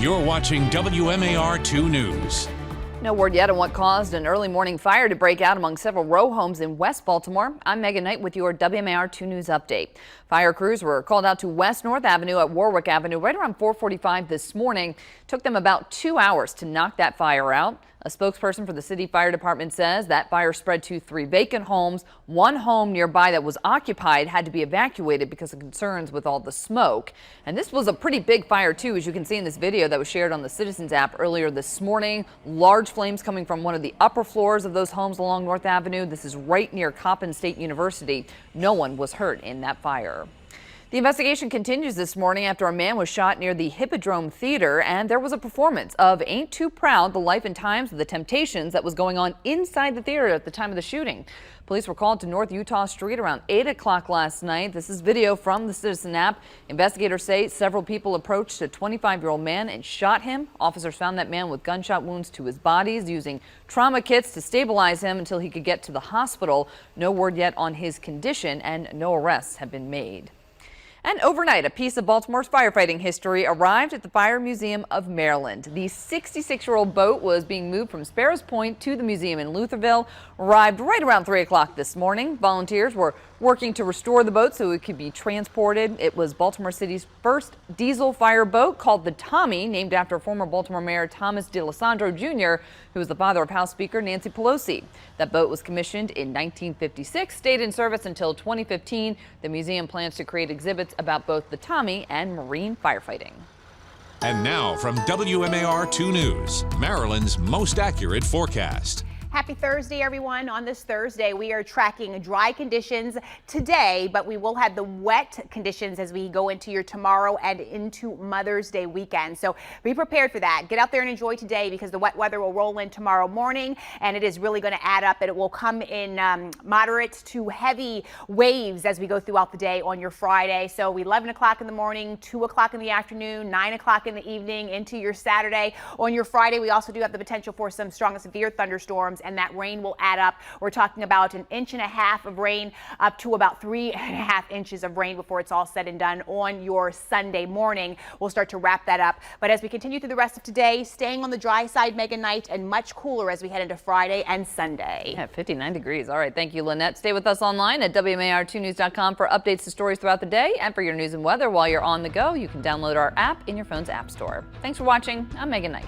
You're watching WMAR 2 News. No word yet on what caused an early morning fire to break out among several row homes in West Baltimore. I'm Megan Knight with your WMAR 2 News update. Fire crews were called out to West North Avenue at Warwick Avenue right around 4:45 this morning. Took them about 2 hours to knock that fire out. A spokesperson for the city fire department says that fire spread to 3 vacant homes. One home nearby that was occupied had to be evacuated because of concerns with all the smoke. And this was a pretty big fire too, as you can see in this video that was shared on the Citizens app earlier this morning. Large flames coming from one of the upper floors of those homes along North Avenue. This is right near Coppin State University. No one was hurt in that fire. The investigation continues this morning after a man was shot near the HIPPODROME Theater, and there was a performance of Ain't Too Proud, the life and times of the Temptations that was going on inside the theater at the time of the shooting. Police were called to North Utah Street around 8 o'clock last night. This is video from the Citizen app. Investigators say several people approached a 25-year-old man and shot him. Officers found that man with gunshot wounds to his body, using trauma kits to stabilize him until he could get to the hospital. No word yet on his condition, and no arrests have been made. And overnight, a piece of Baltimore's firefighting history arrived at the Fire Museum of Maryland. The 66-year-old boat was being moved from Sparrows Point to the museum in Lutherville. Arrived right around 3 o'clock this morning. Volunteers were working to restore the boat so it could be transported. It was Baltimore City's first diesel fire boat, called the Tommy, named after former Baltimore Mayor Thomas DeLisandro Jr., who was the father of House Speaker Nancy Pelosi. That boat was commissioned in 1956, stayed in service until 2015. The museum plans to create exhibits about both the Tommy and marine firefighting. And now from WMAR 2 News, Maryland's most accurate forecast. Happy Thursday, everyone. On this Thursday, we are tracking dry conditions today, but we will have the wet conditions as we go into your tomorrow and into Mother's Day weekend. So be prepared for that. Get out there and enjoy today, because the wet weather will roll in tomorrow morning, and it is really going to add up, and it will come in moderate to heavy waves as we go throughout the day on your Friday. So 11 o'clock in the morning, 2 o'clock in the afternoon, 9 o'clock in the evening into your Saturday. On your Friday, we also do have the potential for some strong and severe thunderstorms, and that rain will add up. We're talking about 1.5 inches of rain up to about 3.5 inches of rain before it's all said and done on your Sunday morning. We'll start to wrap that up. But as we continue through the rest of today, staying on the dry side, Megan Knight, and much cooler as we head into Friday and Sunday. Yeah, 59 degrees. All right. Thank you, Lynette. Stay with us online at WMAR2news.com for updates to stories throughout the day, and for your news and weather while you're on the go. You can download our app in your phone's app store. Thanks for watching. I'm Megan Knight.